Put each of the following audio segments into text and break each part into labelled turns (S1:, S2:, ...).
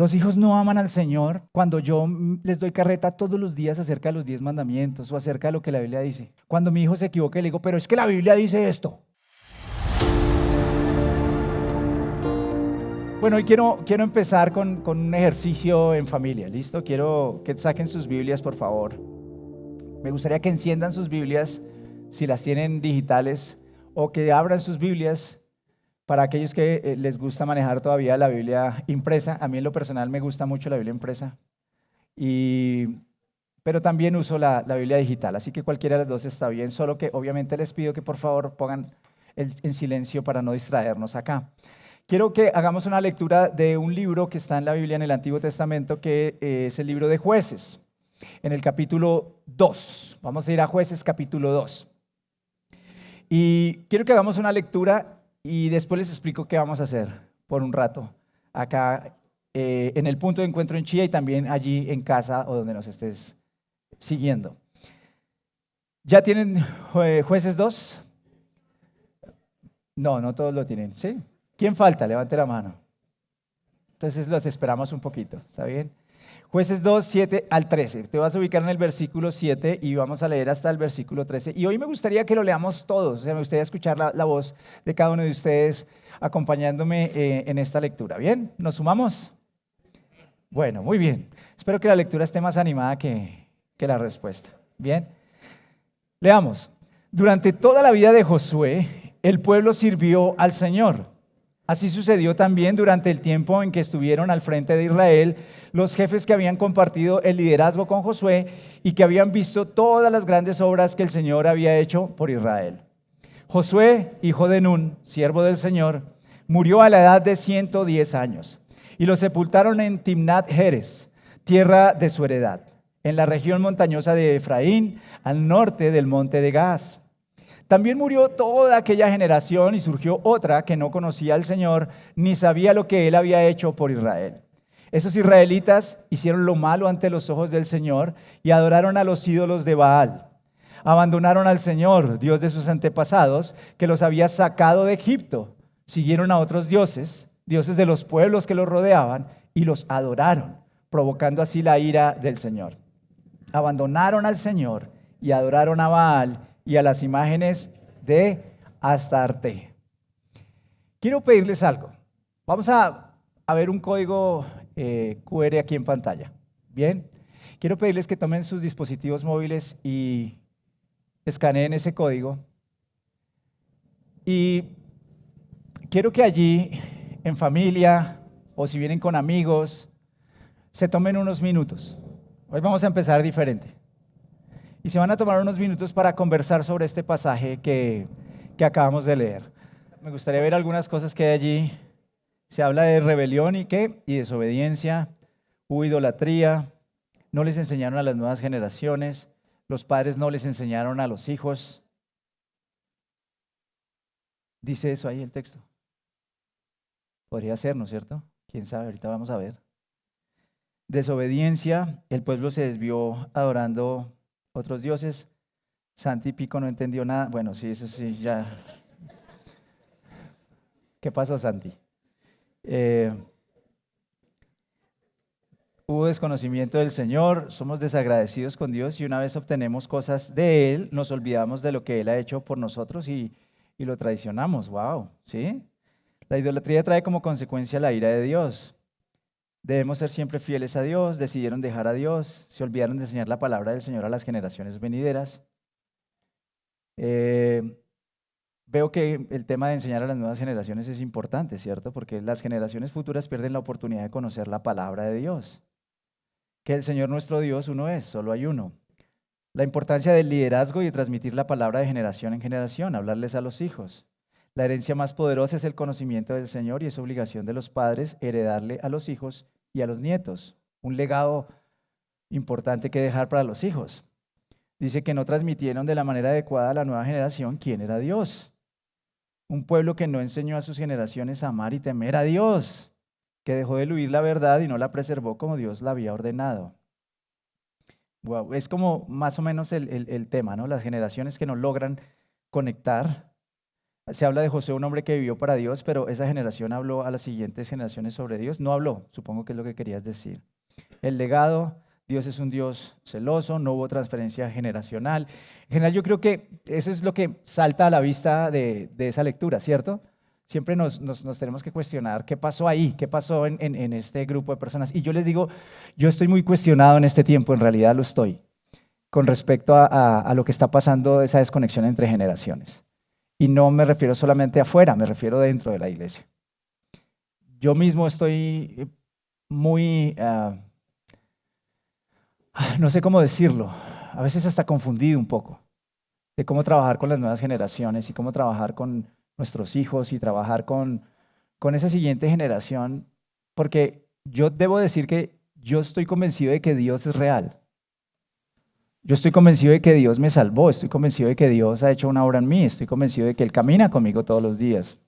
S1: Los hijos no aman al Señor cuando yo les doy carreta todos los días acerca de los 10 mandamientos o acerca de lo que la Biblia dice. Cuando mi hijo se equivoca, le digo, pero es que la Biblia dice esto. Bueno, hoy quiero empezar con un ejercicio en familia, ¿listo? Quiero que saquen sus Biblias, por favor. Me gustaría que enciendan sus Biblias, si las tienen digitales, o que abran sus Biblias para aquellos que les gusta manejar todavía la Biblia impresa. A mí en lo personal me gusta mucho la Biblia impresa, pero también uso la Biblia digital, así que cualquiera de las dos está bien, solo que obviamente les pido que por favor pongan en silencio para no distraernos acá. Quiero que hagamos una lectura de un libro que está en la Biblia en el Antiguo Testamento, que es el libro de Jueces, en el capítulo 2. Vamos a ir a Jueces capítulo 2. Y quiero que hagamos una lectura y después les explico qué vamos a hacer por un rato acá en el punto de encuentro en Chía y también allí en casa o donde nos estés siguiendo. ¿Ya tienen Jueces 2? No todos lo tienen, ¿sí? ¿Quién falta? Levante la mano. Entonces los esperamos un poquito, ¿está bien? Jueces 2, 7 al 13. Te vas a ubicar en el versículo 7 y vamos a leer hasta el versículo 13. Y hoy me gustaría que lo leamos todos. O sea, me gustaría escuchar la voz de cada uno de ustedes acompañándome en esta lectura. ¿Bien? ¿Nos sumamos? Bueno, muy bien. Espero que la lectura esté más animada que la respuesta. Bien. Leamos. Durante toda la vida de Josué, el pueblo sirvió al Señor. Así sucedió también durante el tiempo en que estuvieron al frente de Israel los jefes que habían compartido el liderazgo con Josué y que habían visto todas las grandes obras que el Señor había hecho por Israel. Josué, hijo de Nun, siervo del Señor, murió a la edad de 110 años y lo sepultaron en Timnat Heres, tierra de su heredad, en la región montañosa de Efraín, al norte del monte de Gaas. También murió toda aquella generación y surgió otra que no conocía al Señor ni sabía lo que Él había hecho por Israel. Esos israelitas hicieron lo malo ante los ojos del Señor y adoraron a los ídolos de Baal. Abandonaron al Señor, Dios de sus antepasados, que los había sacado de Egipto. Siguieron a otros dioses, dioses de los pueblos que los rodeaban, y los adoraron, provocando así la ira del Señor. Abandonaron al Señor y adoraron a Baal y a las imágenes de Astarte. Quiero pedirles algo. Vamos a ver un código QR aquí en pantalla. Bien, quiero pedirles que tomen sus dispositivos móviles y escaneen ese código. Y quiero que allí, en familia o si vienen con amigos, se tomen unos minutos. Hoy vamos a empezar diferente. Y se van a tomar unos minutos para conversar sobre este pasaje que acabamos de leer. Me gustaría ver algunas cosas que hay allí. Se habla de rebelión y desobediencia, hubo idolatría, no les enseñaron a las nuevas generaciones, los padres no les enseñaron a los hijos. Dice eso ahí el texto. Podría ser, ¿no es cierto? ¿Quién sabe? Ahorita vamos a ver. Desobediencia, el pueblo se desvió adorando otros dioses. Santi Pico no entendió nada. Bueno, sí, eso sí, ya. ¿Qué pasó, Santi? Hubo desconocimiento del Señor, somos desagradecidos con Dios y una vez obtenemos cosas de Él, nos olvidamos de lo que Él ha hecho por nosotros y lo traicionamos. ¡Wow! ¿Sí? La idolatría trae como consecuencia la ira de Dios. Debemos ser siempre fieles a Dios, decidieron dejar a Dios, se olvidaron de enseñar la palabra del Señor a las generaciones venideras. Veo que el tema de enseñar a las nuevas generaciones es importante, ¿cierto? Porque las generaciones futuras pierden la oportunidad de conocer la palabra de Dios. Que el Señor nuestro Dios uno es, solo hay uno. La importancia del liderazgo y de transmitir la palabra de generación en generación, hablarles a los hijos. La herencia más poderosa es el conocimiento del Señor y es obligación de los padres heredarle a los hijos y a los nietos. Un legado importante que dejar para los hijos. Dice que no transmitieron de la manera adecuada a la nueva generación quién era Dios. Un pueblo que no enseñó a sus generaciones a amar y temer a Dios, que dejó de eludir la verdad y no la preservó como Dios la había ordenado. Wow, es como más o menos el tema, ¿no? Las generaciones que no logran conectar Se habla de Josué, un hombre que vivió para Dios, pero esa generación habló a las siguientes generaciones sobre Dios. No habló, supongo que es lo que querías decir. El legado, Dios es un Dios celoso, no hubo transferencia generacional. En general, yo creo que eso es lo que salta a la vista de esa lectura, ¿cierto? Siempre nos tenemos que cuestionar qué pasó ahí, qué pasó en este grupo de personas. Y yo les digo, yo estoy muy cuestionado en este tiempo, en realidad lo estoy, con respecto a lo que está pasando, esa desconexión entre generaciones. Y no me refiero solamente afuera, me refiero dentro de la iglesia. Yo mismo estoy muy, no sé cómo decirlo, a veces hasta confundido un poco de cómo trabajar con las nuevas generaciones y cómo trabajar con nuestros hijos y trabajar con esa siguiente generación, porque yo debo decir que yo estoy convencido de que Dios es real. Yo estoy convencido de que Dios me salvó, estoy convencido de que Dios ha hecho una obra en mí, estoy convencido de que Él camina conmigo todos los días.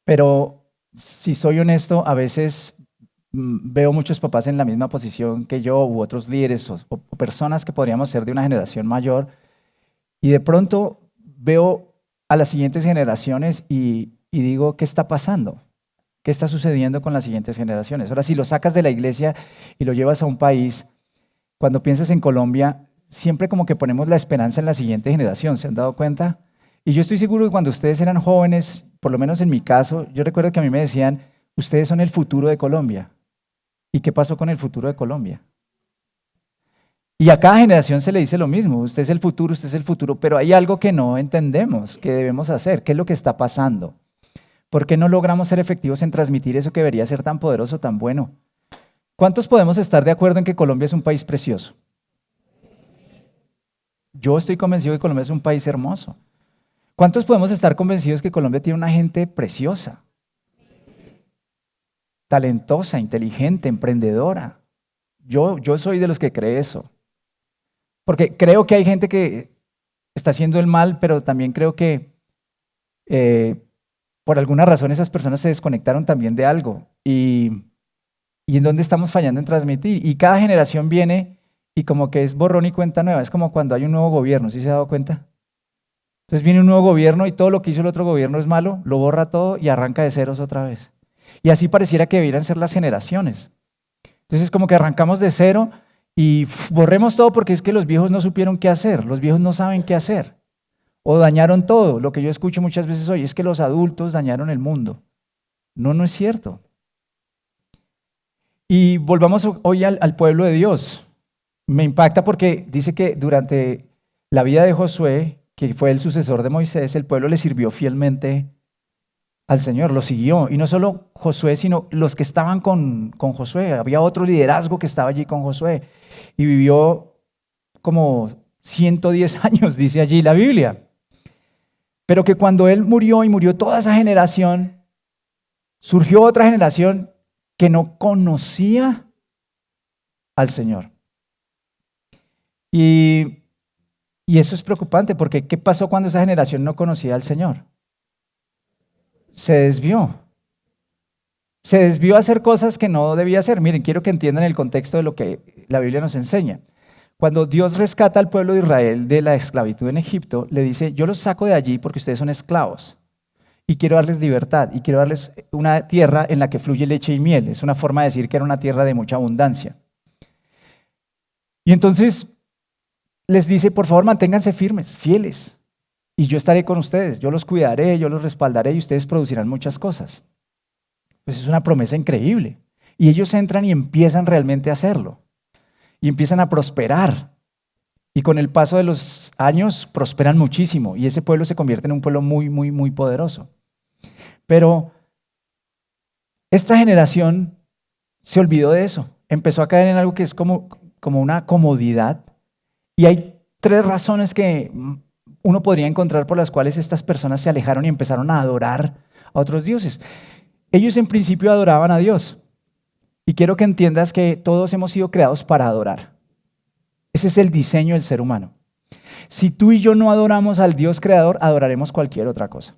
S1: Pero si soy honesto, a veces veo muchos papás en la misma posición que yo u otros líderes o personas que podríamos ser de una generación mayor y de pronto veo a las siguientes generaciones y digo, ¿qué está pasando? ¿Qué está sucediendo con las siguientes generaciones? Ahora, si lo sacas de la iglesia y lo llevas a un país, cuando piensas en Colombia, siempre como que ponemos la esperanza en la siguiente generación, ¿se han dado cuenta? Y yo estoy seguro que cuando ustedes eran jóvenes, por lo menos en mi caso, yo recuerdo que a mí me decían, ustedes son el futuro de Colombia. ¿Y qué pasó con el futuro de Colombia? Y a cada generación se le dice lo mismo, usted es el futuro, pero hay algo que no entendemos, que debemos hacer, ¿qué es lo que está pasando? ¿Por qué no logramos ser efectivos en transmitir eso que debería ser tan poderoso, tan bueno? ¿Cuántos podemos estar de acuerdo en que Colombia es un país precioso? Yo estoy convencido de que Colombia es un país hermoso. ¿Cuántos podemos estar convencidos que Colombia tiene una gente preciosa, talentosa, inteligente, emprendedora? Yo soy de los que cree eso. Porque creo que hay gente que está haciendo el mal, pero también creo que por alguna razón esas personas se desconectaron también de algo. ¿Y en dónde estamos fallando en transmitir? Y cada generación viene y como que es borrón y cuenta nueva. Es como cuando hay un nuevo gobierno, ¿sí se ha dado cuenta? Entonces viene un nuevo gobierno y todo lo que hizo el otro gobierno es malo, lo borra todo y arranca de ceros otra vez. Y así pareciera que debieran ser las generaciones. Entonces como que arrancamos de cero y borremos todo porque es que los viejos no supieron qué hacer, los viejos no saben qué hacer. O dañaron todo. Lo que yo escucho muchas veces hoy es que los adultos dañaron el mundo. No, no es cierto. Y volvamos hoy al pueblo de Dios. Me impacta porque dice que durante la vida de Josué, que fue el sucesor de Moisés, el pueblo le sirvió fielmente al Señor, lo siguió. Y no solo Josué, sino los que estaban con Josué. Había otro liderazgo que estaba allí con Josué. Y vivió como 110 años, dice allí la Biblia. Pero que cuando él murió y murió toda esa generación, surgió otra generación que no conocía al Señor. Y eso es preocupante porque ¿qué pasó cuando esa generación no conocía al Señor? Se desvió. Se desvió a hacer cosas que no debía hacer. Miren, quiero que entiendan el contexto de lo que la Biblia nos enseña. Cuando Dios rescata al pueblo de Israel de la esclavitud en Egipto, le dice, yo los saco de allí porque ustedes son esclavos. Y quiero darles libertad, y quiero darles una tierra en la que fluye leche y miel. Es una forma de decir que era una tierra de mucha abundancia. Y entonces les dice, por favor, manténganse firmes, fieles, y yo estaré con ustedes, yo los cuidaré, yo los respaldaré y ustedes producirán muchas cosas. Pues es una promesa increíble. Y ellos entran y empiezan realmente a hacerlo. Y empiezan a prosperar. Y con el paso de los años prosperan muchísimo, y ese pueblo se convierte en un pueblo muy, muy, muy poderoso. Pero esta generación se olvidó de eso, empezó a caer en algo que es como una comodidad, y hay 3 razones que uno podría encontrar por las cuales estas personas se alejaron y empezaron a adorar a otros dioses. Ellos en principio adoraban a Dios, y quiero que entiendas que todos hemos sido creados para adorar. Ese es el diseño del ser humano. Si tú y yo no adoramos al Dios creador, adoraremos cualquier otra cosa.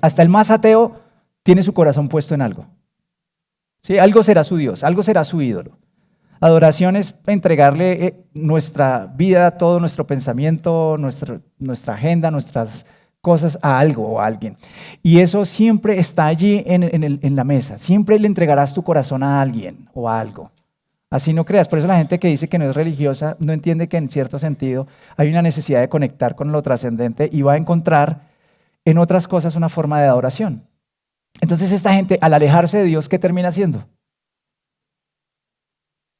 S1: Hasta el más ateo tiene su corazón puesto en algo. ¿Sí? Algo será su Dios, algo será su ídolo. Adoración es entregarle nuestra vida, todo nuestro pensamiento, nuestra agenda, nuestras cosas a algo o a alguien. Y eso siempre está allí en la mesa. Siempre le entregarás tu corazón a alguien o a algo. Así no creas. Por eso la gente que dice que no es religiosa no entiende que en cierto sentido hay una necesidad de conectar con lo trascendente y va a encontrar en otras cosas una forma de adoración. Entonces esta gente, al alejarse de Dios, ¿qué termina haciendo?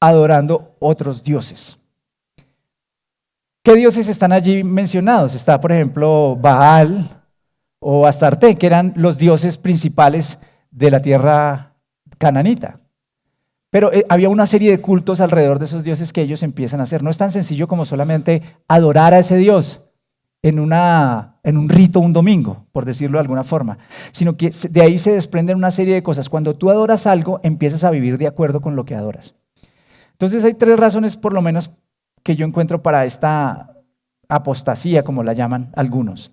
S1: Adorando otros dioses. ¿Qué dioses están allí mencionados? Está, por ejemplo, Baal o Astarte, que eran los dioses principales de la tierra cananita. Pero había una serie de cultos alrededor de esos dioses que ellos empiezan a hacer. No es tan sencillo como solamente adorar a ese dios en un rito un domingo, por decirlo de alguna forma, sino que de ahí se desprenden una serie de cosas. Cuando tú adoras algo, empiezas a vivir de acuerdo con lo que adoras. Entonces hay 3 razones por lo menos que yo encuentro para esta apostasía, como la llaman algunos.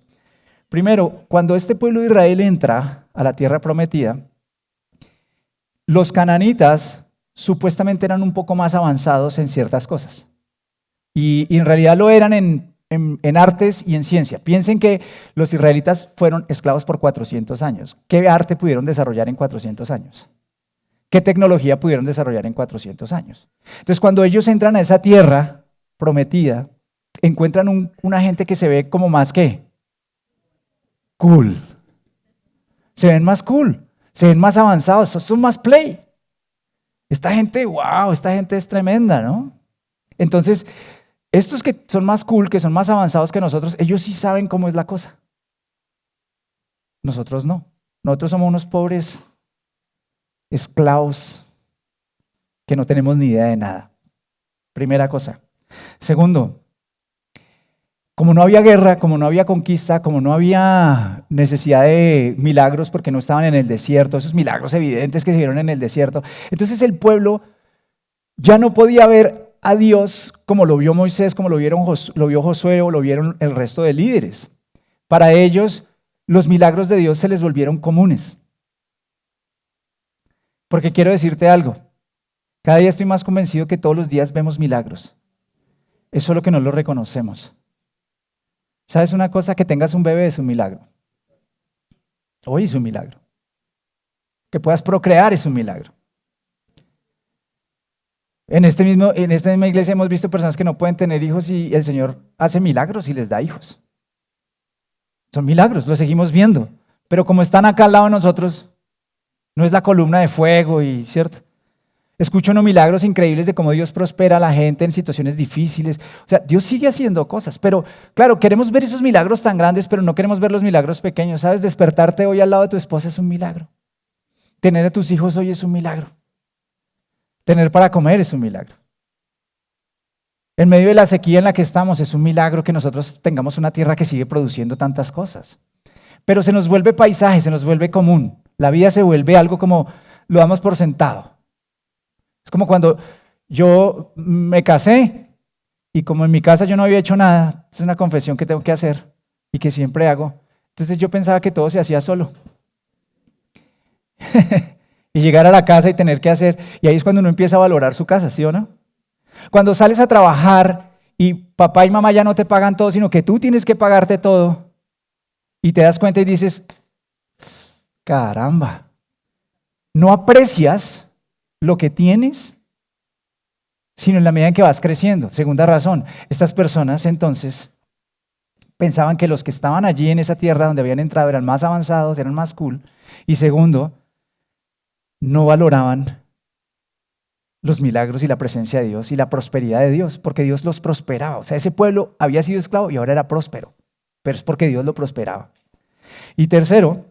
S1: Primero, cuando este pueblo de Israel entra a la tierra prometida, los cananitas supuestamente eran un poco más avanzados en ciertas cosas. Y en realidad lo eran en artes y en ciencia. Piensen que los israelitas fueron esclavos por 400 años. ¿Qué arte pudieron desarrollar en 400 años? ¿Qué tecnología pudieron desarrollar en 400 años? Entonces, cuando ellos entran a esa tierra prometida, encuentran una gente que se ve como más que cool. Se ven más cool, se ven más avanzados, son más play. Esta gente, wow, esta gente es tremenda, ¿no? Entonces, estos que son más cool, que son más avanzados que nosotros, ellos sí saben cómo es la cosa. Nosotros no. Nosotros somos unos pobres esclavos que no tenemos ni idea de nada. Primera cosa. Segundo, como no había guerra, como no había conquista, como no había necesidad de milagros porque no estaban en el desierto, esos milagros evidentes que se dieron en el desierto, entonces el pueblo ya no podía ver a Dios como lo vio Moisés, como lo vio Josué o lo vieron el resto de líderes. Para ellos, los milagros de Dios se les volvieron comunes. Porque quiero decirte algo, cada día estoy más convencido que todos los días vemos milagros. Es solo que no lo reconocemos. ¿Sabes una cosa? Que tengas un bebé es un milagro. Hoy es un milagro. Que puedas procrear es un milagro. En esta misma iglesia hemos visto personas que no pueden tener hijos y el Señor hace milagros y les da hijos. Son milagros, lo seguimos viendo. Pero como están acá al lado de nosotros, no es la columna de fuego y ¿cierto? Escucho unos milagros increíbles de cómo Dios prospera a la gente en situaciones difíciles. O sea, Dios sigue haciendo cosas, pero claro, queremos ver esos milagros tan grandes, pero no queremos ver los milagros pequeños. ¿Sabes? Despertarte hoy al lado de tu esposa es un milagro. Tener a tus hijos hoy es un milagro. Tener para comer es un milagro. En medio de la sequía en la que estamos es un milagro que nosotros tengamos una tierra que sigue produciendo tantas cosas. Pero se nos vuelve paisaje, se nos vuelve común. La vida se vuelve algo como lo damos por sentado. Es como cuando yo me casé y como en mi casa yo no había hecho nada, es una confesión que tengo que hacer y que siempre hago. Entonces yo pensaba que todo se hacía solo. Y llegar a la casa y tener que hacer, y ahí es cuando uno empieza a valorar su casa, ¿sí o no? Cuando sales a trabajar y papá y mamá ya no te pagan todo, sino que tú tienes que pagarte todo y te das cuenta y dices, caramba, no aprecias lo que tienes, sino en la medida en que vas creciendo. Segunda razón, estas personas entonces pensaban que los que estaban allí en esa tierra donde habían entrado eran más avanzados, eran más cool. Y segundo, no valoraban los milagros y la presencia de Dios y la prosperidad de Dios, porque Dios los prosperaba. O sea, ese pueblo había sido esclavo y ahora era próspero, pero es porque Dios lo prosperaba. Y tercero,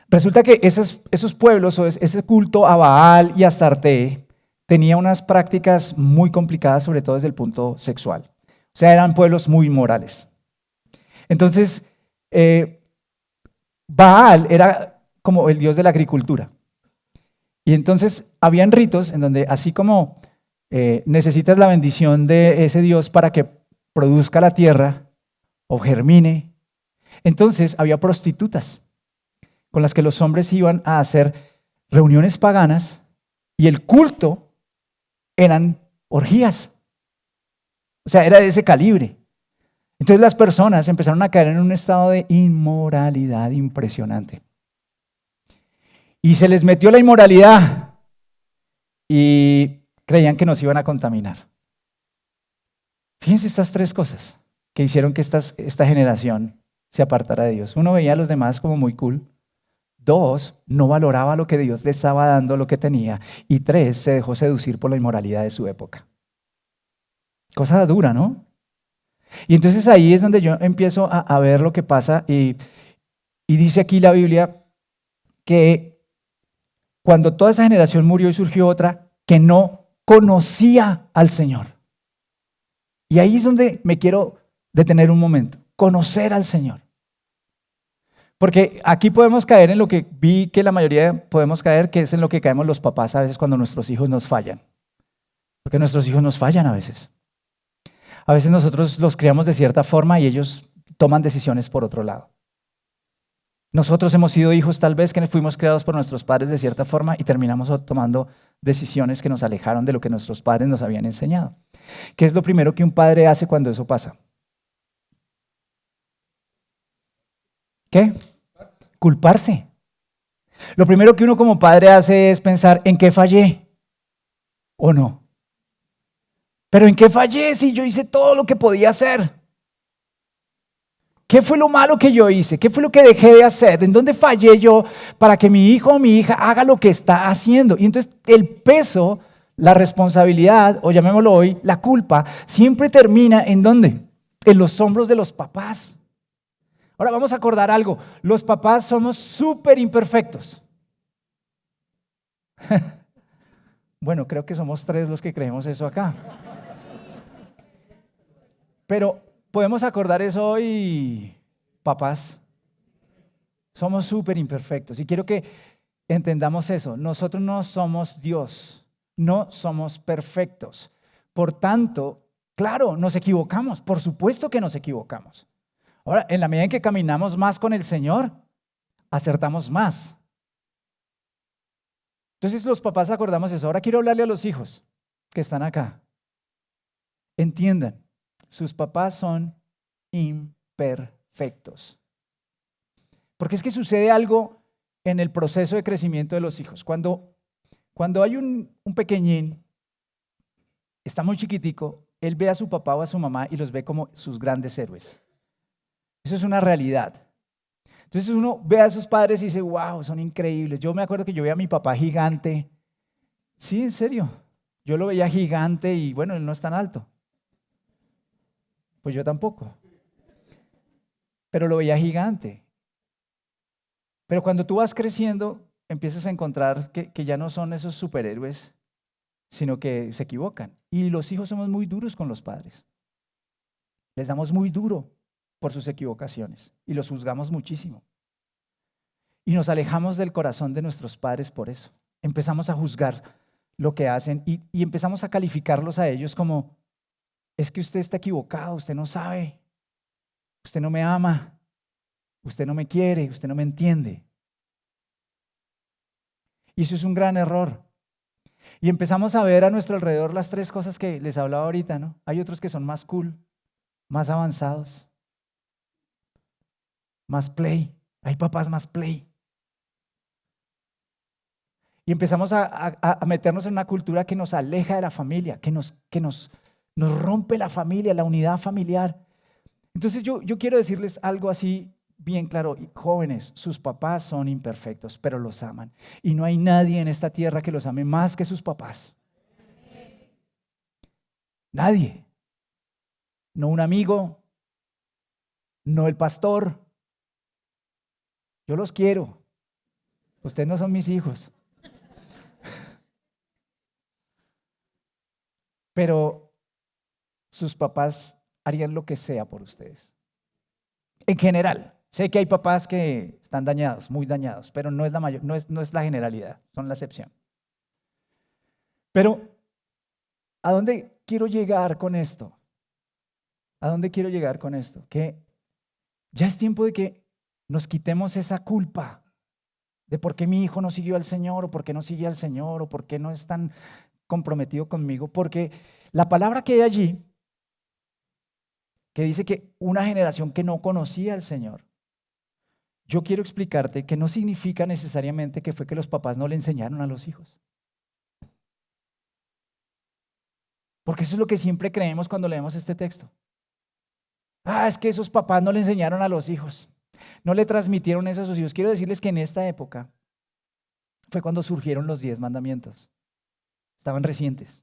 S1: resulta que esos pueblos o ese culto a Baal y a Astarte tenía unas prácticas muy complicadas, sobre todo desde el punto sexual. O sea, eran pueblos muy morales. Entonces, Baal era como el dios de la agricultura. Y entonces habían ritos en donde así como necesitas la bendición de ese dios para que produzca la tierra o germine, entonces había prostitutas con las que los hombres iban a hacer reuniones paganas y el culto eran orgías. O sea, era de ese calibre. Entonces las personas empezaron a caer en un estado de inmoralidad impresionante. Y se les metió la inmoralidad y creían que nos iban a contaminar. Fíjense estas tres cosas que hicieron que esta generación se apartara de Dios. Uno, veía a los demás como muy cool. Dos, no valoraba lo que Dios le estaba dando, lo que tenía. Y tres, se dejó seducir por la inmoralidad de su época. Cosa dura, ¿no? Y entonces ahí es donde yo empiezo a ver lo que pasa y dice aquí la Biblia que cuando toda esa generación murió y surgió otra que no conocía al Señor. Y ahí es donde me quiero detener un momento, conocer al Señor. Porque aquí podemos caer en lo que vi que la mayoría podemos caer, que es en lo que caemos los papás a veces cuando nuestros hijos nos fallan. Porque nuestros hijos nos fallan a veces. A veces nosotros los criamos de cierta forma y ellos toman decisiones por otro lado. Nosotros hemos sido hijos tal vez que fuimos criados por nuestros padres de cierta forma y terminamos tomando decisiones que nos alejaron de lo que nuestros padres nos habían enseñado. ¿Qué es lo primero que un padre hace cuando eso pasa? ¿Qué? Culparse. Lo primero que uno como padre hace es pensar en qué fallé o no. Pero ¿en qué fallé si yo hice todo lo que podía hacer? ¿Qué fue lo malo que yo hice? ¿Qué fue lo que dejé de hacer? ¿En dónde fallé yo para que mi hijo o mi hija haga lo que está haciendo? Y entonces el peso, la responsabilidad, o llamémoslo hoy, la culpa, siempre termina ¿en dónde? En los hombros de los papás. Ahora vamos a acordar algo. Los papás somos súper imperfectos. Bueno, creo que somos 3 los que creemos eso acá. Pero podemos acordar eso hoy, papás. Somos súper imperfectos. Y quiero que entendamos eso. Nosotros no somos Dios. No somos perfectos. Por tanto, claro, nos equivocamos. Por supuesto que nos equivocamos. Ahora, en la medida en que caminamos más con el Señor, acertamos más. Entonces los papás acordamos eso. Ahora quiero hablarle a los hijos que están acá. Entiendan, sus papás son imperfectos. Porque es que sucede algo en el proceso de crecimiento de los hijos. Cuando hay un pequeñín, está muy chiquitico, él ve a su papá o a su mamá y los ve como sus grandes héroes. Eso es una realidad. Entonces uno ve a sus padres y dice, wow, son increíbles. Yo me acuerdo que yo veía a mi papá gigante. Sí, en serio. Yo lo veía gigante y bueno, él no es tan alto. Pues yo tampoco. Pero lo veía gigante. Pero cuando tú vas creciendo, empiezas a encontrar que ya no son esos superhéroes, sino que se equivocan. Y los hijos somos muy duros con los padres. Les damos muy duro por sus equivocaciones y los juzgamos muchísimo. Y nos alejamos del corazón de nuestros padres por eso. Empezamos a juzgar lo que hacen y empezamos a calificarlos a ellos como, es que usted está equivocado, usted no sabe, usted no me ama, usted no me quiere, usted no me entiende. Y eso es un gran error. Y empezamos a ver a nuestro alrededor las 3 cosas que les hablaba ahorita, ¿no? Hay otros que son más cool, más avanzados, más play. Hay papás más play. Y empezamos a meternos en una cultura que nos aleja de la familia, que nos rompe la familia, la unidad familiar. Entonces yo quiero decirles algo así bien claro. Jóvenes, sus papás son imperfectos, pero los aman. Y no hay nadie en esta tierra que los ame más que sus papás. Nadie. No un amigo, no el pastor. Yo los quiero. Ustedes no son mis hijos. Pero sus papás harían lo que sea por ustedes. En general, sé que hay papás que están dañados, muy dañados, pero no es la mayor, no es la generalidad, son la excepción. Pero, ¿a dónde quiero llegar con esto? ¿A dónde quiero llegar con esto? Que ya es tiempo de que nos quitemos esa culpa de por qué mi hijo no siguió al Señor, o por qué no sigue al Señor, o por qué no es tan comprometido conmigo, porque la palabra que hay allí que dice que una generación que no conocía al Señor. Yo quiero explicarte que no significa necesariamente que fue que los papás no le enseñaron a los hijos. Porque eso es lo que siempre creemos cuando leemos este texto. Es que esos papás no le enseñaron a los hijos, no le transmitieron eso a sus hijos. Quiero decirles que en esta época fue cuando surgieron los 10 mandamientos. Estaban recientes.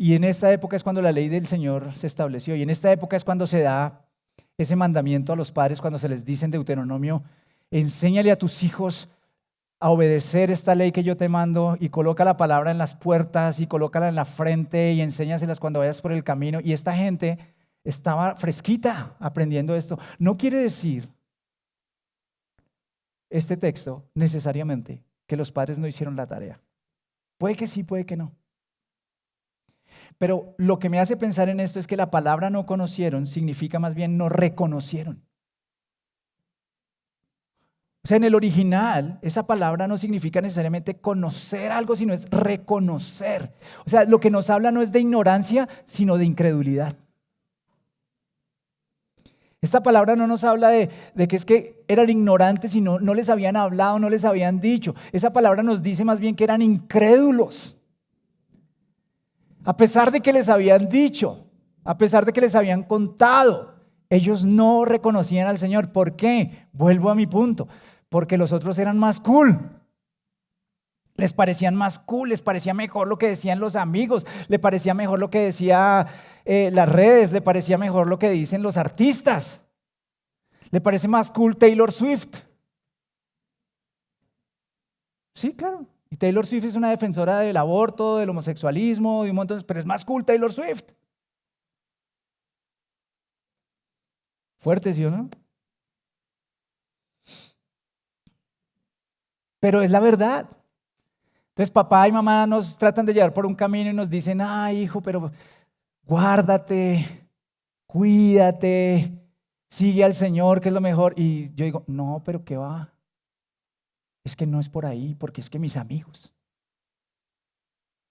S1: Y en esta época es cuando la ley del Señor se estableció. Y en esta época es cuando se da ese mandamiento a los padres, cuando se les dice en Deuteronomio: enséñale a tus hijos a obedecer esta ley que yo te mando, y coloca la palabra en las puertas y colócala en la frente y enséñaselas cuando vayas por el camino. Y esta gente estaba fresquita aprendiendo esto. No quiere decir este texto necesariamente que los padres no hicieron la tarea. Puede que sí, puede que no. Pero lo que me hace pensar en esto es que la palabra no conocieron significa más bien no reconocieron. O sea, en el original, esa palabra no significa necesariamente conocer algo, sino es reconocer. O sea, lo que nos habla no es de ignorancia, sino de incredulidad. Esta palabra no nos habla de que es que eran ignorantes y no les habían hablado, no les habían dicho. Esa palabra nos dice más bien que eran incrédulos. A pesar de que les habían dicho, a pesar de que les habían contado, ellos no reconocían al Señor. ¿Por qué? Vuelvo a mi punto. Porque los otros eran más cool. Les parecían más cool, les parecía mejor lo que decían los amigos, le parecía mejor lo que decía las redes, le parecía mejor lo que dicen los artistas. Le parece más cool Taylor Swift. Sí, claro. Y Taylor Swift es una defensora del aborto, del homosexualismo, de un montón, pero es más cool Taylor Swift. Fuerte, ¿sí o no? Pero es la verdad. Entonces papá y mamá nos tratan de llevar por un camino y nos dicen: ay, hijo, pero guárdate, cuídate, sigue al Señor, que es lo mejor. Y yo digo: no, pero ¿qué va? Es que no es por ahí, porque es que mis amigos,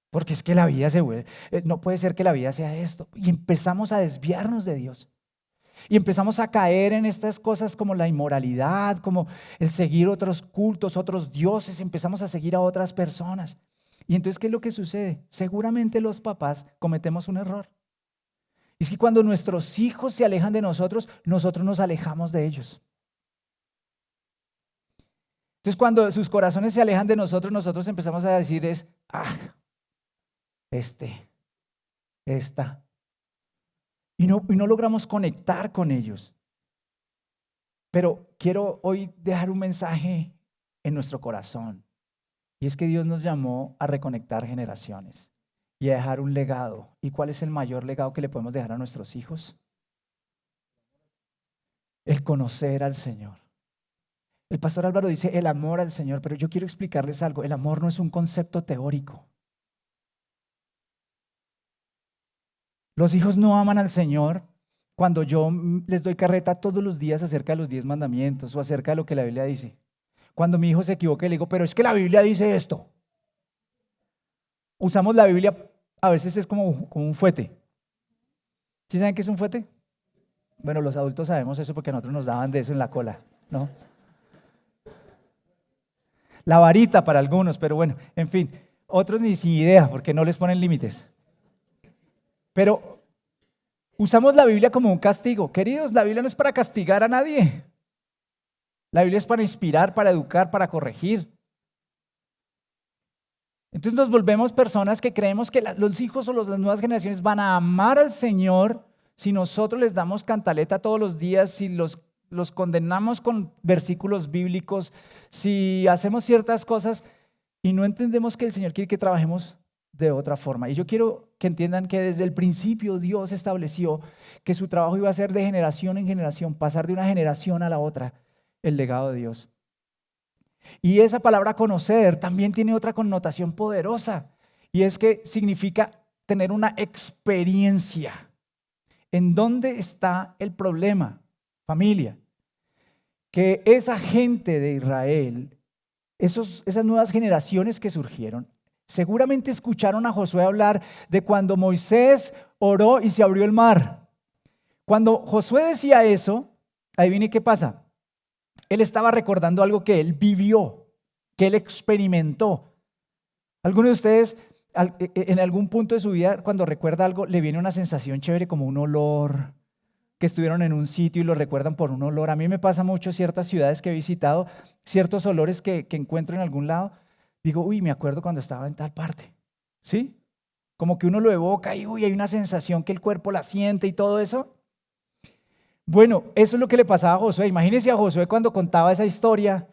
S1: porque es que la vida se vuelve, no puede ser que la vida sea esto. Y empezamos a desviarnos de Dios. Y empezamos a caer en estas cosas como la inmoralidad, como el seguir otros cultos, otros dioses. Empezamos a seguir a otras personas. Y entonces, ¿qué es lo que sucede? Seguramente los papás cometemos un error. Y es que cuando nuestros hijos se alejan de nosotros, nosotros nos alejamos de ellos. Entonces, cuando sus corazones se alejan de nosotros, nosotros empezamos a decir esta. Y no logramos conectar con ellos. Pero quiero hoy dejar un mensaje en nuestro corazón. Y es que Dios nos llamó a reconectar generaciones y a dejar un legado. ¿Y cuál es el mayor legado que le podemos dejar a nuestros hijos? El conocer al Señor. El pastor Álvaro dice el amor al Señor, pero yo quiero explicarles algo. El amor no es un concepto teórico. Los hijos no aman al Señor cuando yo les doy carreta todos los días acerca de los 10 mandamientos o acerca de lo que la Biblia dice. Cuando mi hijo se equivoca, le digo: pero es que la Biblia dice esto. Usamos la Biblia, a veces es como un fuete. ¿Sí saben qué es un fuete? Bueno, los adultos sabemos eso porque a nosotros nos daban de eso en la cola, ¿no? La varita para algunos, pero bueno, en fin, otros ni sin idea porque no les ponen límites. Pero usamos la Biblia como un castigo. Queridos, la Biblia no es para castigar a nadie. La Biblia es para inspirar, para educar, para corregir. Entonces nos volvemos personas que creemos que los hijos o las nuevas generaciones van a amar al Señor si nosotros les damos cantaleta todos los días, si los condenamos con versículos bíblicos, si hacemos ciertas cosas y no entendemos que el Señor quiere que trabajemos de otra forma. Y yo quiero que entiendan que desde el principio Dios estableció que su trabajo iba a ser de generación en generación, pasar de una generación a la otra el legado de Dios. Y esa palabra conocer también tiene otra connotación poderosa, y es que significa tener una experiencia. ¿En dónde está el problema, familia? Que esa gente de Israel, esas nuevas generaciones que surgieron, seguramente escucharon a Josué hablar de cuando Moisés oró y se abrió el mar. Cuando Josué decía eso, adivine qué pasa. Él estaba recordando algo que él vivió, que él experimentó. ¿Alguno de ustedes en algún punto de su vida, cuando recuerda algo, le viene una sensación chévere como un olor, que estuvieron en un sitio y lo recuerdan por un olor? A mí me pasa mucho ciertas ciudades que he visitado, ciertos olores que encuentro en algún lado. Digo, uy, me acuerdo cuando estaba en tal parte. ¿Sí? Como que uno lo evoca y uy, hay una sensación que el cuerpo la siente y todo eso. Bueno, eso es lo que le pasaba a Josué. Imagínense a Josué cuando contaba esa historia.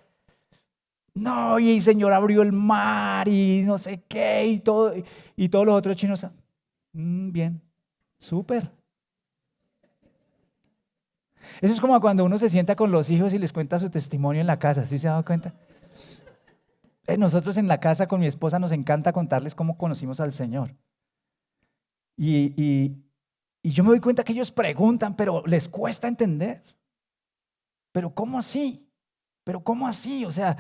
S1: No, y el Señor abrió el mar y no sé qué y todo. Y todos los otros chinos, bien, súper. Eso es como cuando uno se sienta con los hijos y les cuenta su testimonio en la casa, ¿sí se ha dado cuenta? Nosotros en la casa con mi esposa nos encanta contarles cómo conocimos al Señor. Y yo me doy cuenta que ellos preguntan, pero les cuesta entender. ¿Pero cómo así? ¿Pero cómo así? O sea,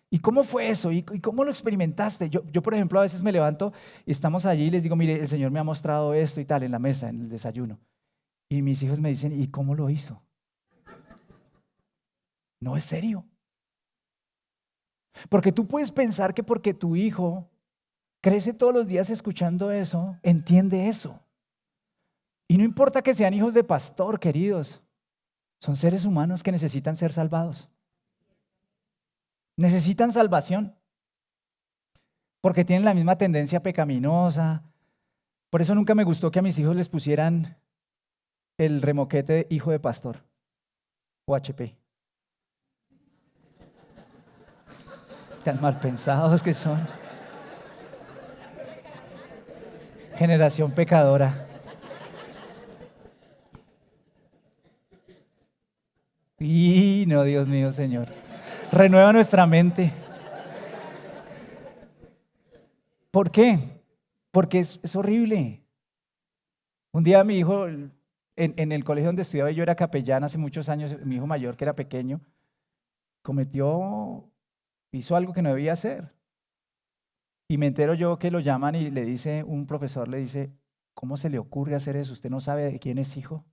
S1: ¿y cómo fue eso? ¿Y cómo lo experimentaste? Yo, por ejemplo, a veces me levanto y estamos allí y les digo, mire, el Señor me ha mostrado esto y tal en la mesa, en el desayuno. Y mis hijos me dicen, ¿y cómo lo hizo? No es serio. Porque tú puedes pensar que porque tu hijo crece todos los días escuchando eso, entiende eso. Y no importa que sean hijos de pastor, queridos, son seres humanos que necesitan ser salvados. Necesitan salvación. Porque tienen la misma tendencia pecaminosa. Por eso nunca me gustó que a mis hijos les pusieran el remoquete de hijo de pastor o HP. Tan mal pensados que son. Generación pecadora. Y no, Dios mío, Señor. Renueva nuestra mente. ¿Por qué? Porque es horrible. Un día mi hijo, en el colegio donde estudiaba, yo era capellán hace muchos años, mi hijo mayor, que era pequeño, hizo algo que no debía hacer. Y me entero yo que lo llaman y le dice, un profesor le dice, ¿cómo se le ocurre hacer eso? ¿Usted no sabe de quién es hijo?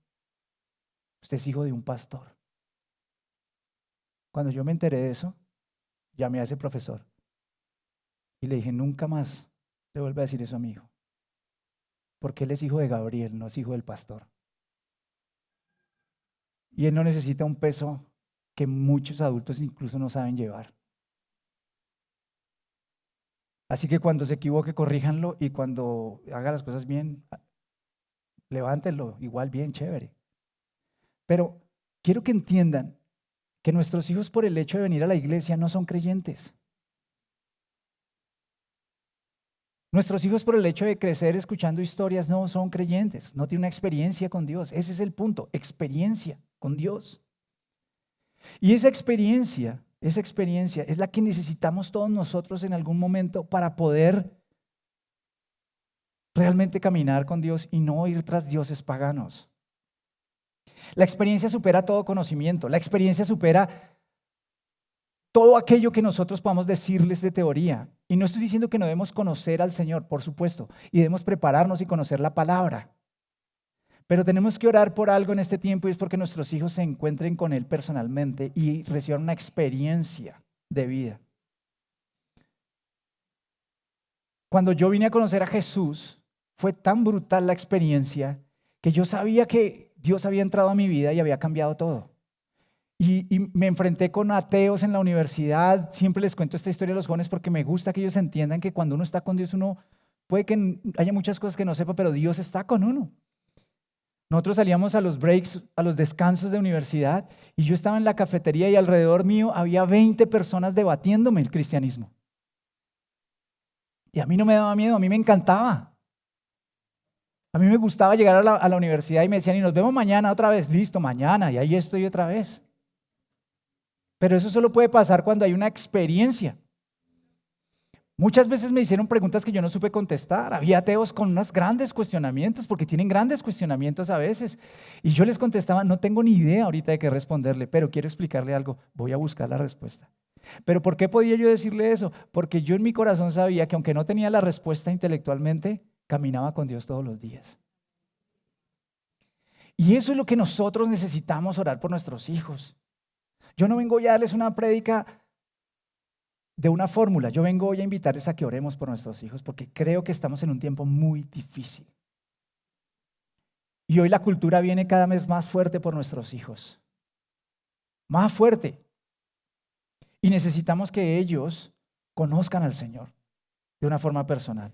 S1: Usted es hijo de un pastor. Cuando yo me enteré de eso, llamé a ese profesor y le dije, nunca más le vuelva a decir eso a mi hijo. Porque él es hijo de Gabriel, no es hijo del pastor. Y él no necesita un peso que muchos adultos incluso no saben llevar. Así que cuando se equivoque, corríjanlo, y cuando haga las cosas bien, levántenlo, igual bien, chévere. Pero quiero que entiendan que nuestros hijos, por el hecho de venir a la iglesia, no son creyentes. Nuestros hijos, por el hecho de crecer escuchando historias, no son creyentes, no tienen una experiencia con Dios. Ese es el punto, experiencia con Dios. Y esa experiencia es la que necesitamos todos nosotros en algún momento para poder realmente caminar con Dios y no ir tras dioses paganos. La experiencia supera todo conocimiento, la experiencia supera todo aquello que nosotros podamos decirles de teoría. Y no estoy diciendo que no debemos conocer al Señor, por supuesto, y debemos prepararnos y conocer la palabra. Pero tenemos que orar por algo en este tiempo, y es porque nuestros hijos se encuentren con Él personalmente y reciban una experiencia de vida. Cuando yo vine a conocer a Jesús, fue tan brutal la experiencia que yo sabía que Dios había entrado a mi vida y había cambiado todo. Y me enfrenté con ateos en la universidad. Siempre les cuento esta historia a los jóvenes porque me gusta que ellos entiendan que cuando uno está con Dios, uno puede que haya muchas cosas que no sepa, pero Dios está con uno. Nosotros salíamos a los breaks, a los descansos de universidad, y yo estaba en la cafetería y alrededor mío había 20 personas debatiéndome el cristianismo. Y a mí no me daba miedo, a mí me encantaba. A mí me gustaba llegar a la universidad y me decían, y nos vemos mañana otra vez. Listo, mañana, y ahí estoy otra vez. Pero eso solo puede pasar cuando hay una experiencia. Muchas veces me hicieron preguntas que yo no supe contestar. Había ateos con unos grandes cuestionamientos, porque tienen grandes cuestionamientos a veces. Y yo les contestaba, no tengo ni idea ahorita de qué responderle, pero quiero explicarle algo, voy a buscar la respuesta. ¿Pero por qué podía yo decirle eso? Porque yo en mi corazón sabía que aunque no tenía la respuesta intelectualmente, caminaba con Dios todos los días. Y eso es lo que nosotros necesitamos orar por nuestros hijos. Yo no vengo hoy a darles una prédica de una fórmula, yo vengo hoy a invitarles a que oremos por nuestros hijos porque creo que estamos en un tiempo muy difícil. Y hoy la cultura viene cada vez más fuerte por nuestros hijos, más fuerte. Y necesitamos que ellos conozcan al Señor de una forma personal.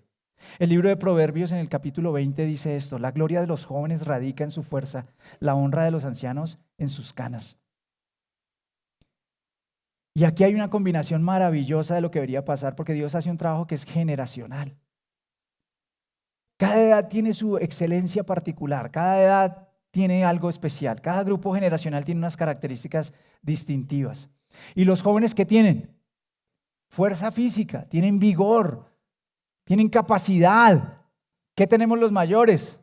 S1: El libro de Proverbios en el capítulo 20 dice esto: la gloria de los jóvenes radica en su fuerza, la honra de los ancianos en sus canas. Y aquí hay una combinación maravillosa de lo que debería pasar, porque Dios hace un trabajo que es generacional. Cada edad tiene su excelencia particular, cada edad tiene algo especial, cada grupo generacional tiene unas características distintivas. ¿Y los jóvenes qué tienen? Fuerza física, tienen vigor, tienen capacidad. ¿Qué tenemos los mayores?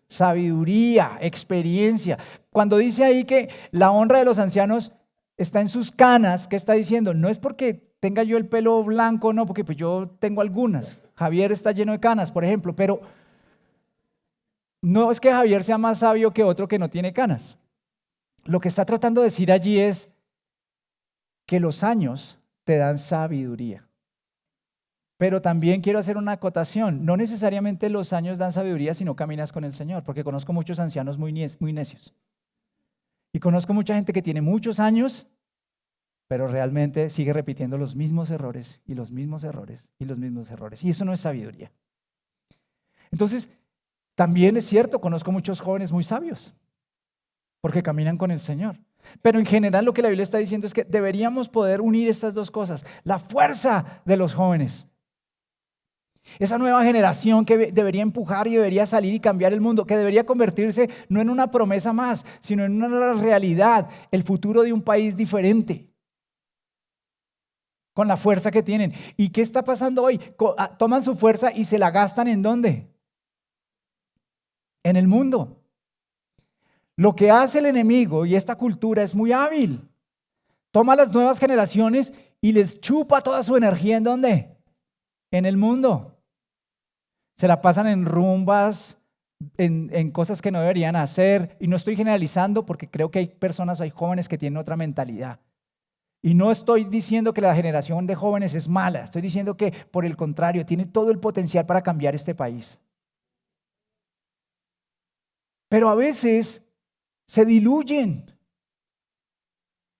S1: Sabiduría, experiencia. Cuando dice ahí que la honra de los ancianos está en sus canas, ¿qué está diciendo? No es porque tenga yo el pelo blanco, no, porque pues yo tengo algunas. Javier está lleno de canas, por ejemplo, pero no es que Javier sea más sabio que otro que no tiene canas. Lo que está tratando de decir allí es que los años te dan sabiduría. Pero también quiero hacer una acotación. No necesariamente los años dan sabiduría si no caminas con el Señor, porque conozco muchos ancianos muy necios. Y conozco mucha gente que tiene muchos años, pero realmente sigue repitiendo los mismos errores y los mismos errores y los mismos errores. Y eso no es sabiduría. Entonces, también es cierto, conozco muchos jóvenes muy sabios, porque caminan con el Señor. Pero en general lo que la Biblia está diciendo es que deberíamos poder unir estas dos cosas. La fuerza de los jóvenes. Esa nueva generación que debería empujar y debería salir y cambiar el mundo, que debería convertirse no en una promesa más, sino en una realidad, el futuro de un país diferente, con la fuerza que tienen. ¿Y qué está pasando hoy? Toman su fuerza y se la gastan ¿en dónde? En el mundo. Lo que hace el enemigo y esta cultura es muy hábil. Toma a las nuevas generaciones y les chupa toda su energía ¿en dónde? En el mundo. Se la pasan en rumbas, en cosas que no deberían hacer. Y no estoy generalizando porque creo que hay personas, hay jóvenes que tienen otra mentalidad. Y no estoy diciendo que la generación de jóvenes es mala. Estoy diciendo que, por el contrario, tiene todo el potencial para cambiar este país. Pero a veces se diluyen.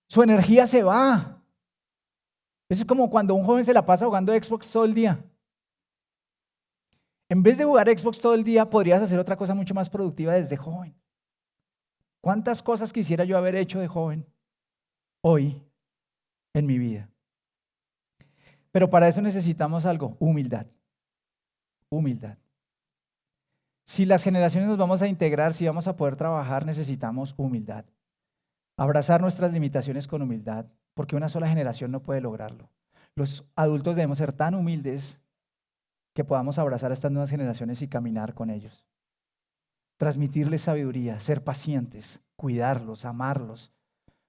S1: Su energía se va. Eso es como cuando un joven se la pasa jugando Xbox todo el día. En vez de jugar Xbox todo el día, podrías hacer otra cosa mucho más productiva desde joven. ¿Cuántas cosas quisiera yo haber hecho de joven hoy en mi vida? Pero para eso necesitamos algo: humildad. Humildad. Si las generaciones nos vamos a integrar, si vamos a poder trabajar, necesitamos humildad. Abrazar nuestras limitaciones con humildad, porque una sola generación no puede lograrlo. Los adultos debemos ser tan humildes que podamos abrazar a estas nuevas generaciones y caminar con ellos. Transmitirles sabiduría, ser pacientes, cuidarlos, amarlos.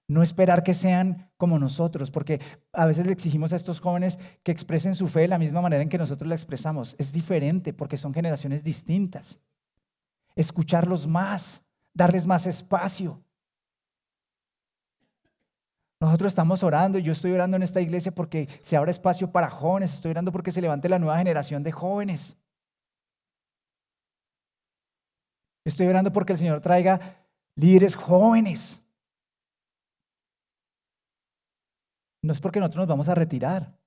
S1: No esperar que sean como nosotros, porque a veces le exigimos a estos jóvenes que expresen su fe de la misma manera en que nosotros la expresamos. Es diferente porque son generaciones distintas. Escucharlos más, darles más espacio. Nosotros estamos orando y yo estoy orando en esta iglesia porque se abra espacio para jóvenes. Estoy orando porque se levante la nueva generación de jóvenes. Estoy orando porque el Señor traiga líderes jóvenes. No es porque nosotros nos vamos a retirar,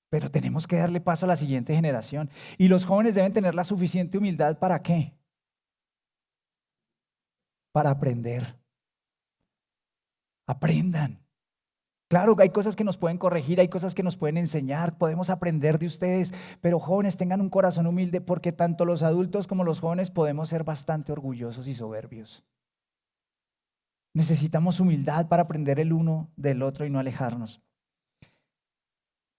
S1: pero tenemos que darle paso a la siguiente generación. Y los jóvenes deben tener la suficiente humildad ¿para qué? Para aprender. Aprendan. Claro que hay cosas que nos pueden corregir, hay cosas que nos pueden enseñar, podemos aprender de ustedes, pero jóvenes, tengan un corazón humilde porque tanto los adultos como los jóvenes podemos ser bastante orgullosos y soberbios. Necesitamos humildad para aprender el uno del otro y no alejarnos.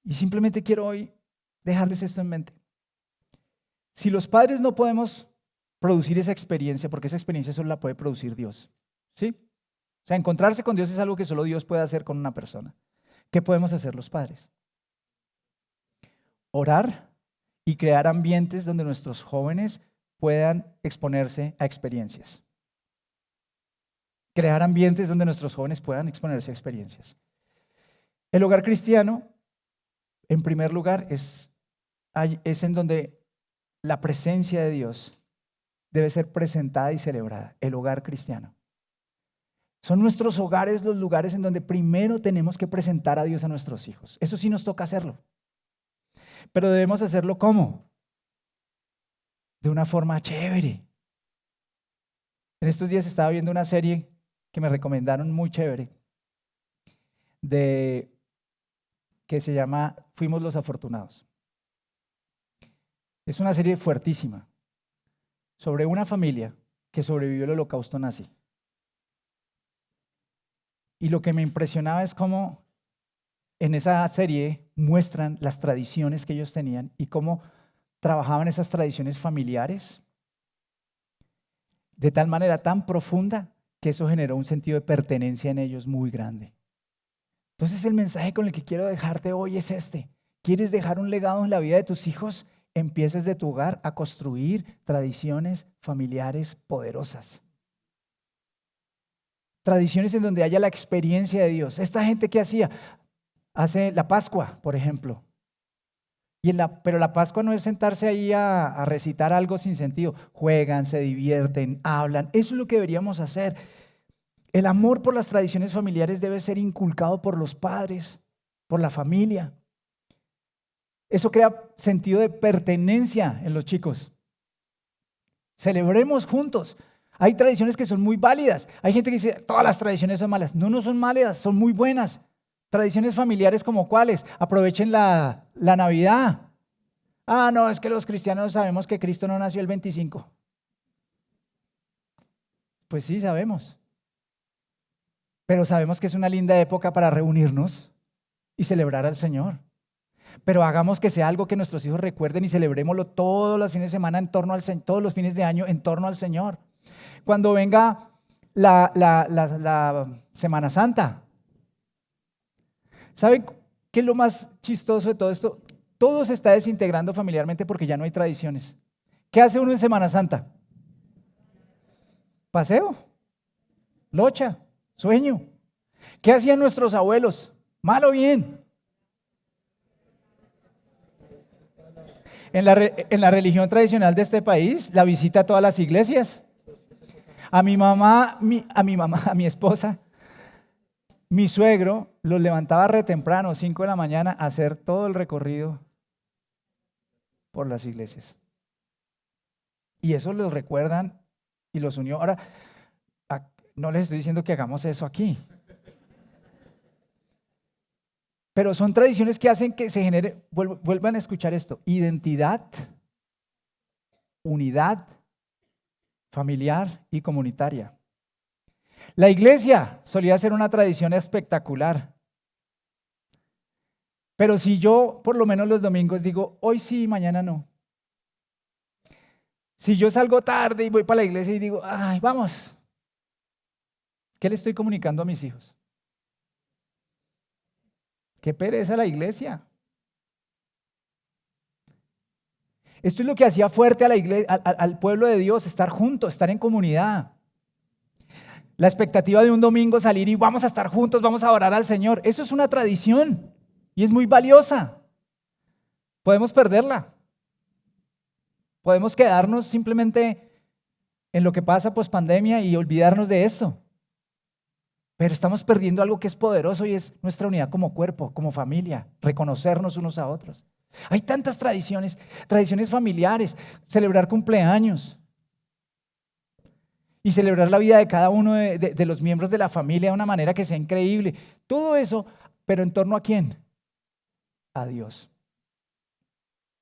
S1: Y simplemente quiero hoy dejarles esto en mente. Si los padres no podemos producir esa experiencia, porque esa experiencia solo la puede producir Dios, ¿sí? O sea, encontrarse con Dios es algo que solo Dios puede hacer con una persona. ¿Qué podemos hacer los padres? Orar y crear ambientes donde nuestros jóvenes puedan exponerse a experiencias. Crear ambientes donde nuestros jóvenes puedan exponerse a experiencias. El hogar cristiano, en primer lugar, es en donde la presencia de Dios debe ser presentada y celebrada. El hogar cristiano. Son nuestros hogares los lugares en donde primero tenemos que presentar a Dios a nuestros hijos. Eso sí nos toca hacerlo. Pero debemos hacerlo ¿cómo? De una forma chévere. En estos días estaba viendo una serie que me recomendaron muy chévere, que se llama Fuimos los Afortunados. Es una serie fuertísima sobre una familia que sobrevivió al holocausto nazi. Y lo que me impresionaba es cómo en esa serie muestran las tradiciones que ellos tenían y cómo trabajaban esas tradiciones familiares de tal manera tan profunda que eso generó un sentido de pertenencia en ellos muy grande. Entonces el mensaje con el que quiero dejarte hoy es este. ¿Quieres dejar un legado en la vida de tus hijos? Empieces de tu hogar a construir tradiciones familiares poderosas. Tradiciones en donde haya la experiencia de Dios. Esta gente que hace la Pascua, por ejemplo. Pero la Pascua no es sentarse ahí a recitar algo sin sentido. Juegan, se divierten, hablan. Eso es lo que deberíamos hacer. El amor por las tradiciones familiares debe ser inculcado por los padres, por la familia. Eso crea sentido de pertenencia en los chicos. Celebremos juntos. Hay tradiciones que son muy válidas. Hay gente que dice, todas las tradiciones son malas. No son malas, son muy buenas. Tradiciones familiares como cuáles. Aprovechen la Navidad. No, es que los cristianos sabemos que Cristo no nació el 25. Pues sí, sabemos. Pero sabemos que es una linda época para reunirnos y celebrar al Señor. Pero hagamos que sea algo que nuestros hijos recuerden y celebrémoslo todos los fines de semana todos los fines de año en torno al Señor. Cuando venga la Semana Santa, ¿saben qué es lo más chistoso de todo esto? Todo se está desintegrando familiarmente porque ya no hay tradiciones. ¿Qué hace uno en Semana Santa? Paseo, locha, sueño. ¿Qué hacían nuestros abuelos? ¿Mal o bien? En la religión tradicional de este país, la visita a todas las iglesias. A mi esposa, mi suegro los levantaba re temprano, 5 de la mañana, a hacer todo el recorrido por las iglesias. Y eso los recuerdan y los unió. Ahora, no les estoy diciendo que hagamos eso aquí. Pero son tradiciones que hacen que se genere, vuelvan a escuchar esto, identidad, unidad familiar y comunitaria. La iglesia solía ser una tradición espectacular. Pero si yo por lo menos los domingos digo, hoy sí, mañana no. Si yo salgo tarde y voy para la iglesia y digo, ay, vamos. ¿Qué le estoy comunicando a mis hijos? Qué pereza la iglesia. Esto es lo que hacía fuerte a la iglesia, al pueblo de Dios, estar juntos, estar en comunidad. La expectativa de un domingo salir y vamos a estar juntos, vamos a orar al Señor. Eso es una tradición y es muy valiosa. Podemos perderla. Podemos quedarnos simplemente en lo que pasa pospandemia y olvidarnos de esto. Pero estamos perdiendo algo que es poderoso y es nuestra unidad como cuerpo, como familia, reconocernos unos a otros. Hay tantas tradiciones familiares, celebrar cumpleaños y celebrar la vida de cada uno de los miembros de la familia de una manera que sea increíble. Todo eso, pero ¿en torno a quién? A Dios.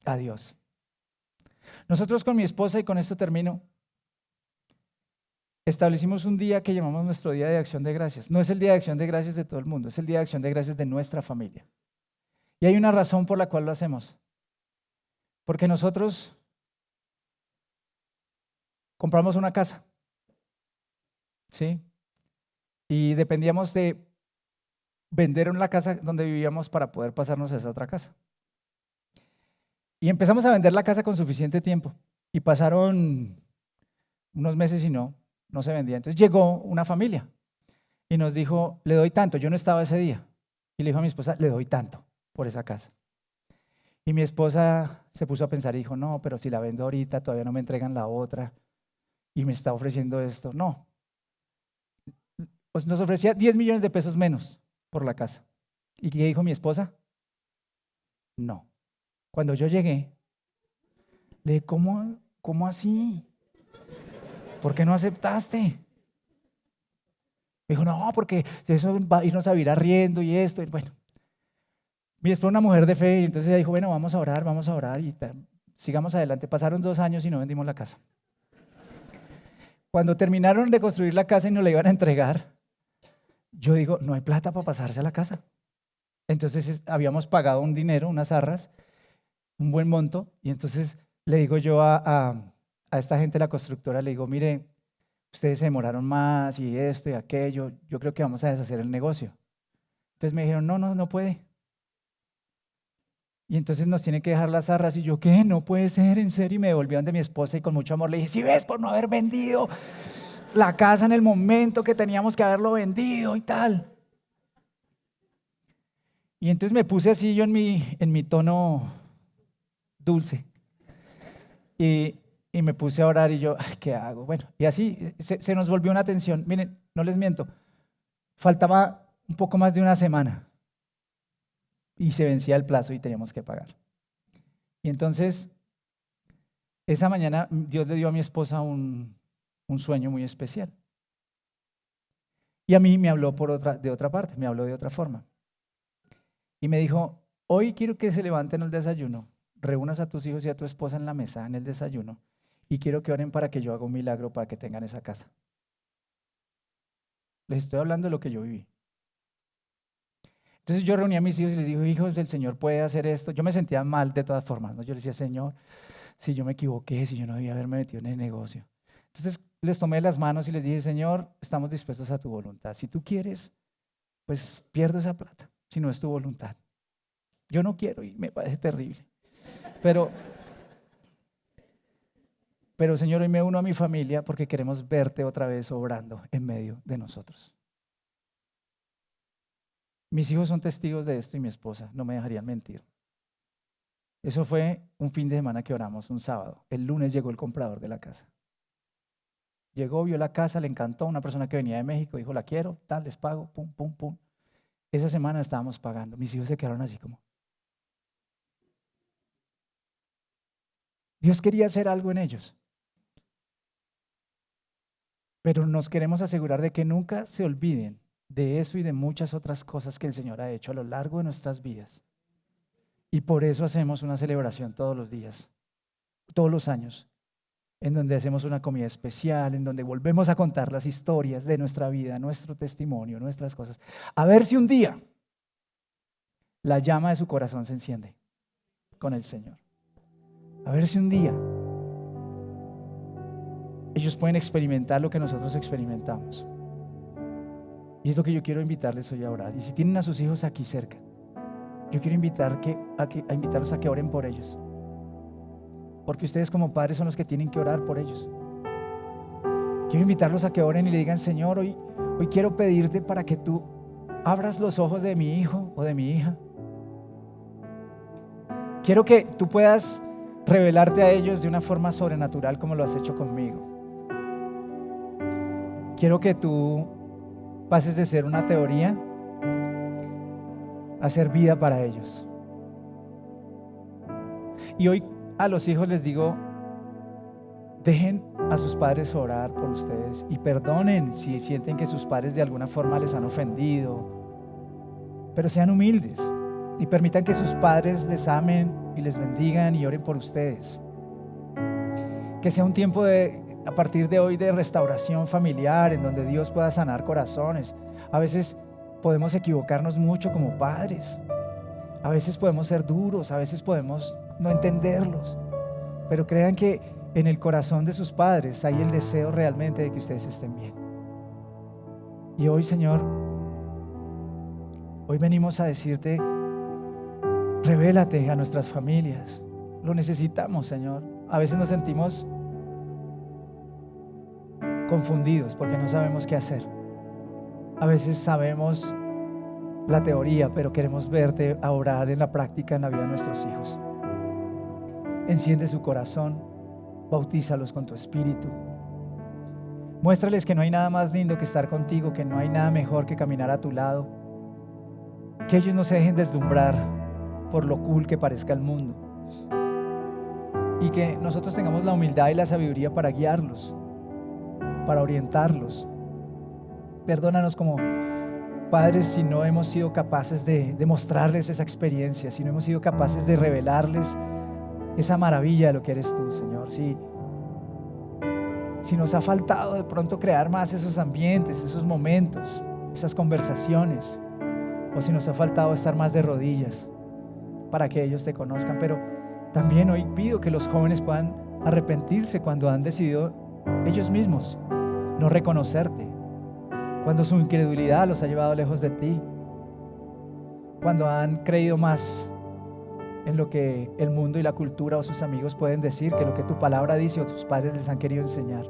S1: A Dios. Nosotros con mi esposa, y con esto termino, establecimos un día que llamamos nuestro Día de Acción de Gracias. No es el Día de Acción de Gracias de todo el mundo, es el Día de Acción de Gracias de nuestra familia. Y hay una razón por la cual lo hacemos. Porque nosotros compramos una casa, ¿sí? Y dependíamos de vender una casa donde vivíamos para poder pasarnos a esa otra casa. Y empezamos a vender la casa con suficiente tiempo. Y pasaron unos meses y no se vendía. Entonces llegó una familia y nos dijo, le doy tanto. Yo no estaba ese día. Y le dijo a mi esposa, le doy tanto por esa casa. Y mi esposa se puso a pensar y dijo, no, pero si la vendo ahorita todavía no me entregan la otra y me está ofreciendo esto. No, pues nos ofrecía 10 millones de pesos menos por la casa. ¿Y qué dijo mi esposa? No. Cuando yo llegué, le dije, ¿cómo así? ¿Por qué no aceptaste? Me dijo, no, porque eso va a irnos a vivir arriendo y esto. Y bueno, mi esposa es una mujer de fe y entonces ella dijo, bueno, vamos a orar y sigamos adelante. Pasaron 2 años y no vendimos la casa. Cuando terminaron de construir la casa y nos la iban a entregar, yo digo, no hay plata para pasarse a la casa. Entonces habíamos pagado un dinero, unas arras, un buen monto, y entonces le digo yo a esta gente de la constructora, le digo, mire, ustedes se demoraron más y esto y aquello, yo creo que vamos a deshacer el negocio. Entonces me dijeron, no puede. Y entonces nos tiene que dejar las arras, y yo, ¿qué? No puede ser, en serio. Y me devolvieron de mi esposa y con mucho amor le dije, si ves, por no haber vendido la casa en el momento que teníamos que haberlo vendido y tal. Y entonces me puse así yo en mi tono dulce y me puse a orar y yo, ay, ¿qué hago? Bueno, y así se nos volvió una tensión. Miren, no les miento, faltaba un poco más de una semana y se vencía el plazo y teníamos que pagar. Y entonces, esa mañana Dios le dio a mi esposa un sueño muy especial. Y a mí me habló de otra parte, me habló de otra forma. Y me dijo, hoy quiero que se levanten al desayuno, reúnas a tus hijos y a tu esposa en la mesa en el desayuno y quiero que oren para que yo haga un milagro para que tengan esa casa. Les estoy hablando de lo que yo viví. Entonces yo reuní a mis hijos y les dije, hijos, el Señor puede hacer esto. Yo me sentía mal de todas formas, ¿no? Yo les decía, Señor, si yo me equivoqué, si yo no debía haberme metido en el negocio. Entonces les tomé las manos y les dije, Señor, estamos dispuestos a tu voluntad. Si tú quieres, pues pierdo esa plata, si no es tu voluntad. Yo no quiero y me parece terrible. Pero Señor, hoy me uno a mi familia porque queremos verte otra vez obrando en medio de nosotros. Mis hijos son testigos de esto y mi esposa no me dejarían mentir. Eso fue un fin de semana que oramos, un sábado. El lunes llegó el comprador de la casa. Llegó, vio la casa, le encantó, una persona que venía de México, dijo, la quiero, tal, les pago, pum, pum, pum. Esa semana estábamos pagando. Mis hijos se quedaron así como. Dios quería hacer algo en ellos. Pero nos queremos asegurar de que nunca se olviden de eso y de muchas otras cosas que el Señor ha hecho a lo largo de nuestras vidas. Y por eso hacemos una celebración todos los días, todos los años, en donde hacemos una comida especial, en donde volvemos a contar las historias de nuestra vida, nuestro testimonio, nuestras cosas. A ver si un día la llama de su corazón se enciende con el Señor. A ver si un día ellos pueden experimentar lo que nosotros experimentamos. Y es lo que yo quiero invitarles hoy a orar. Y si tienen a sus hijos aquí cerca, yo quiero invitarlos a que oren por ellos. Porque ustedes como padres son los que tienen que orar por ellos. Quiero invitarlos a que oren y le digan, Señor, hoy quiero pedirte para que tú abras los ojos de mi hijo o de mi hija. Quiero que tú puedas revelarte a ellos de una forma sobrenatural como lo has hecho conmigo. Quiero que tú pases de ser una teoría a ser vida para ellos. Y hoy a los hijos les digo, dejen a sus padres orar por ustedes y perdonen si sienten que sus padres de alguna forma les han ofendido, pero sean humildes y permitan que sus padres les amen y les bendigan y oren por ustedes. Que sea un tiempo a partir de hoy de restauración familiar en donde Dios pueda sanar corazones. A veces podemos equivocarnos mucho como padres, a veces podemos ser duros, a veces podemos no entenderlos, pero crean que en el corazón de sus padres hay el deseo realmente de que ustedes estén bien. Y hoy, Señor, hoy venimos a decirte, revélate a nuestras familias, Lo necesitamos, Señor. A veces nos sentimos confundidos porque no sabemos qué hacer. A veces sabemos la teoría, pero queremos verte a orar en la práctica en la vida de nuestros hijos. Enciende su corazón, bautízalos con tu espíritu. Muéstrales que no hay nada más lindo que estar contigo, que no hay nada mejor que caminar a tu lado. Que ellos no se dejen deslumbrar por lo cool que parezca el mundo. Y que nosotros tengamos la humildad y la sabiduría para guiarlos, para orientarlos. Perdónanos como padres si no hemos sido capaces de mostrarles esa experiencia, si no hemos sido capaces de revelarles esa maravilla de lo que eres tú, Señor. Si nos ha faltado de pronto crear más esos ambientes, esos momentos, esas conversaciones, o si nos ha faltado estar más de rodillas para que ellos te conozcan. Pero también hoy pido que los jóvenes puedan arrepentirse cuando han decidido ellos mismos no reconocerte, cuando su incredulidad los ha llevado lejos de ti, cuando han creído más en lo que el mundo y la cultura o sus amigos pueden decir que lo que tu palabra dice o tus padres les han querido enseñar.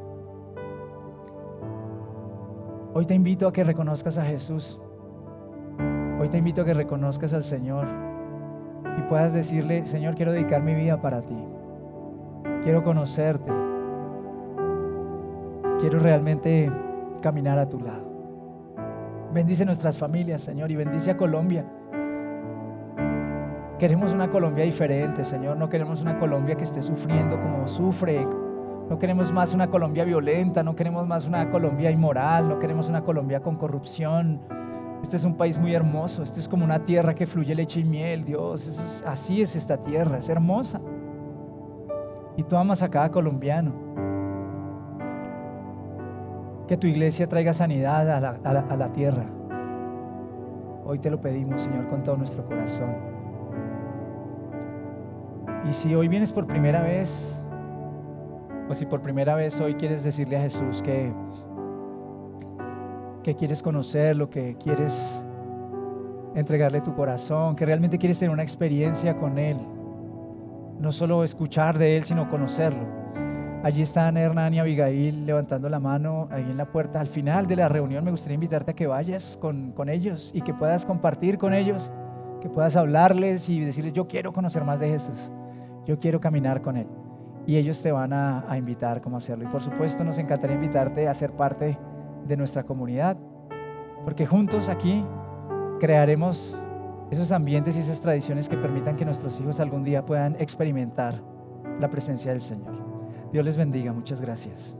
S1: Hoy te invito a que reconozcas a Jesús. Hoy te invito a que reconozcas al Señor y puedas decirle: Señor, quiero dedicar mi vida para ti. Quiero conocerte. Quiero realmente caminar a tu lado. Bendice nuestras familias, Señor, y bendice a Colombia. Queremos una Colombia diferente, Señor. No queremos una Colombia que esté sufriendo como sufre. No queremos más una Colombia violenta. No queremos más una Colombia inmoral. No queremos una Colombia con corrupción. Este es un país muy hermoso. Este es como una tierra que fluye leche y miel, Dios. Así es esta tierra, es hermosa. Y tú amas a cada colombiano. Que tu iglesia traiga sanidad a la tierra. Hoy te lo pedimos, Señor, con todo nuestro corazón. Y si hoy vienes por primera vez, o si por primera vez hoy quieres decirle a Jesús que quieres conocerlo, que quieres entregarle tu corazón, que realmente quieres tener una experiencia con Él, no solo escuchar de Él, sino conocerlo. Allí están Hernán y Abigail levantando la mano ahí en la puerta. Al final de la reunión me gustaría invitarte a que vayas con ellos y que puedas compartir con ellos, que puedas hablarles y decirles: yo quiero conocer más de Jesús, yo quiero caminar con Él. Y ellos te van a invitar cómo hacerlo. Y por supuesto nos encantaría invitarte a ser parte de nuestra comunidad, porque juntos aquí crearemos esos ambientes y esas tradiciones que permitan que nuestros hijos algún día puedan experimentar la presencia del Señor. Dios les bendiga, muchas gracias.